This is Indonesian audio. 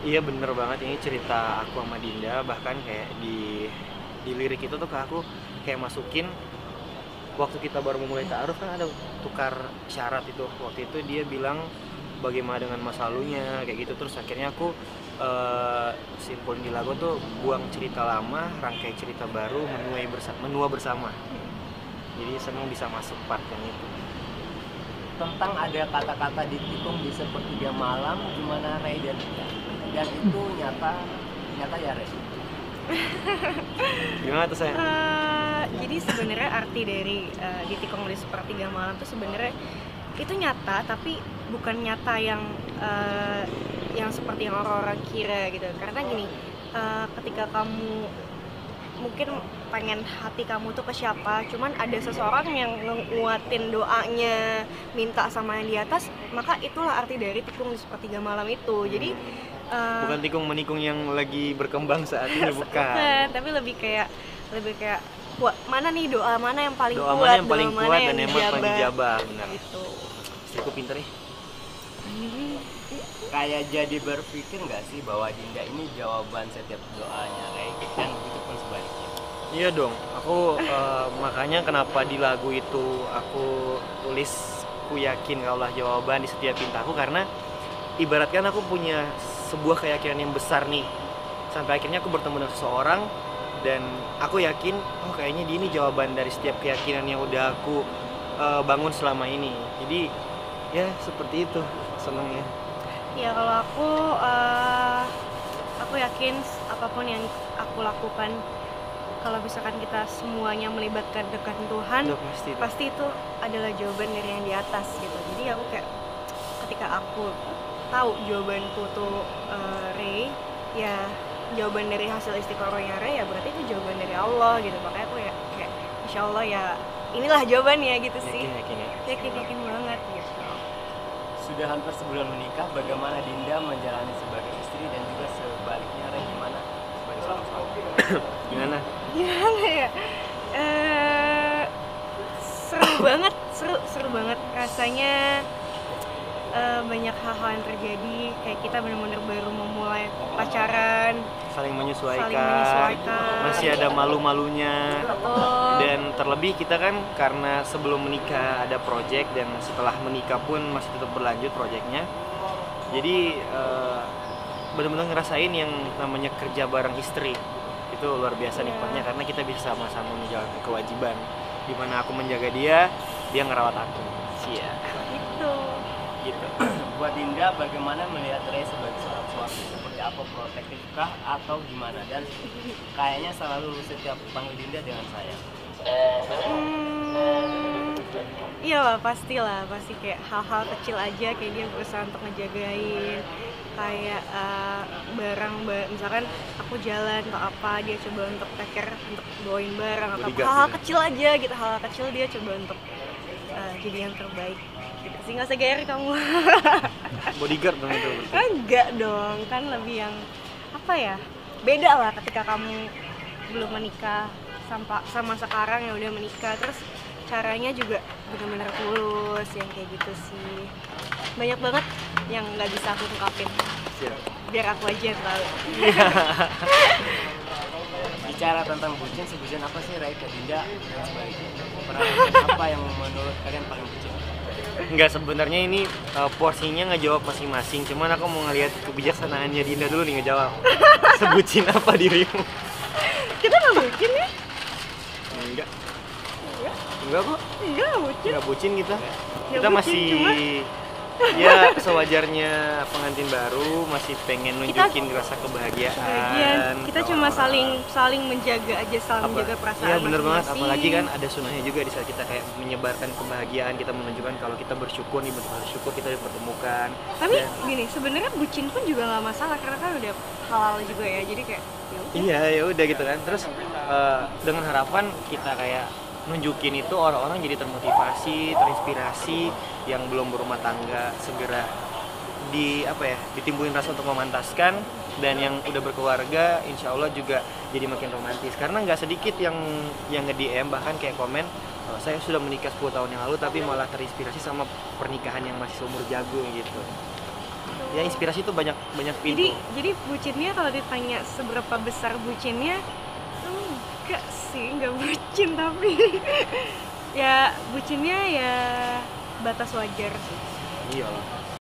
Iya bener banget, ini cerita aku sama Dinda. Bahkan kayak di lirik itu tuh ke aku kayak masukin waktu kita baru memulai ta'aruf kan ada tukar syarat itu. Waktu itu dia bilang bagaimana dengan masa lalunya kayak gitu. Terus akhirnya aku simpulin di lagu tuh buang cerita lama, rangkai cerita baru, menua bersama. Jadi senang bisa masuk part yang itu. Tentang ada kata-kata ditikung di sepertiga malam, gimana Ray dan itu nyata ya Ray? Gimana tuh saya? Jadi sebenarnya arti dari ditikung di sepertiga malam tuh sebenarnya itu nyata, tapi bukan nyata yang seperti yang orang-orang kira gitu. Karena gini, ketika kamu mungkin pengen hati kamu tuh ke siapa, cuman ada seseorang yang nguatin doanya, minta sama yang di atas, maka itulah arti dari tikung di sepertiga malam itu. Jadi bukan tikung menikung yang lagi berkembang saat ini, bukan. tapi lebih kayak mana nih doa mana yang paling doa kuat, mana yang paling doa kuat mana dan yang emang paling dijabah, benar. gitu. Istriku pinter ya. Kayak jadi berpikir nggak sih bahwa Dinda ini jawaban setiap doanya Ray, dan itu pun sebaliknya? Iya dong, aku makanya kenapa di lagu itu aku tulis ku yakin kaulah jawaban di setiap pintaku, karena ibaratkan aku punya sebuah keyakinan yang besar nih, sampai akhirnya aku bertemu dengan seseorang dan aku yakin oh kayaknya dia ini jawaban dari setiap keyakinan yang udah aku bangun selama ini. Jadi ya seperti itu senangnya. Ya kalau aku yakin apapun yang aku lakukan, kalau misalkan kita semuanya melibatkan dengan Tuhan, pasti itu adalah jawaban dari yang di atas gitu. Jadi aku kayak ketika aku tahu jawabanku tuh Ray, ya jawaban dari hasil istiqorohnya Ray, ya berarti itu jawaban dari Allah gitu. Makanya aku ya kayak insya Allah ya inilah jawabannya gitu sih. Yakin banget gitu. Sudah hampir sebulan menikah, bagaimana Dinda menjalani sebagai istri dan juga sebaliknya Ray gimana sebagai seorang suami? Gimana ya? Seru banget rasanya. Banyak hal-hal yang terjadi, kayak kita benar-benar baru memulai pacaran, saling menyesuaikan. Masih ada malu-malunya. Dan terlebih kita kan karena sebelum menikah ada project, dan setelah menikah pun masih tetap berlanjut projectnya. Jadi benar-benar ngerasain yang namanya kerja bareng istri itu luar biasa nikmatnya, karena kita bisa sama-sama menjalankan kewajiban, dimana aku menjaga dia ngerawat aku. Gitu. Buat Dinda, bagaimana melihat Ray sebagai seorang suami? Seperti apa, protektif kah atau gimana? Dan kayaknya selalu setiap panggil Dinda dengan saya. Iyalah, pasti kayak hal-hal kecil aja kayak dia berusaha untuk ngejagain, kayak barang misalkan aku jalan atau apa, dia coba untuk take care, untuk bawain barang atau hal-hal kecil aja gitu, hal-hal kecil dia coba untuk jadi yang terbaik gitu sih. Nggak usah GR kamu. Bodyguard dong itu. Enggak dong, kan lebih yang apa ya, beda lah ketika kamu belum menikah sama sekarang yang udah menikah. Terus caranya juga benar-benar tulus, yang kayak gitu sih. Banyak banget yang nggak bisa aku ungkapin. Biar aku aja yang tahu. Bicara tentang bucin, sebucin apa sih Ray ke Dinda dan sebaliknya? Pernah apa yang menurut kalian paling bucin? Enggak, sebenarnya ini porsinya ngejawab masing-masing. Cuman aku mau ngelihat kebijaksanaannya Dinda dulu nih ngejawab. Sebucin apa dirimu? Kita nggak bucin ya? Enggak kok. Enggak bucin. Enggak bucin kita. Ya, kita bucin, masih cuma ya sewajarnya pengantin baru, masih pengen nunjukin rasa kebahagiaan. Kita cuma saling menjaga aja, menjaga perasaan. Iya bener banget, apalagi kan ada sunnahnya juga di saat kita kayak menyebarkan kebahagiaan, kita menunjukkan kalau kita bersyukur nih, betul bersyukur kita dipertemukan. Tapi gini, sebenarnya bucin pun juga nggak masalah karena kan udah halal juga ya, jadi kayak ya udah gitu kan. Terus dengan harapan kita kayak nunjukin itu, orang-orang jadi termotivasi, terinspirasi, yang belum berumah tangga segera ditimbulin rasa untuk memantaskan, dan yang udah berkeluarga insya Allah juga jadi makin romantis, karena nggak sedikit yang nge-DM bahkan kayak komen, saya sudah menikah 10 tahun yang lalu tapi malah terinspirasi sama pernikahan yang masih seumur jagung gitu. ya inspirasi itu banyak pintu. Jadi bucinnya kalau ditanya seberapa besar bucinnya, enggak sih, enggak bucin tapi ya bucinnya ya batas wajar sih. Iya lah.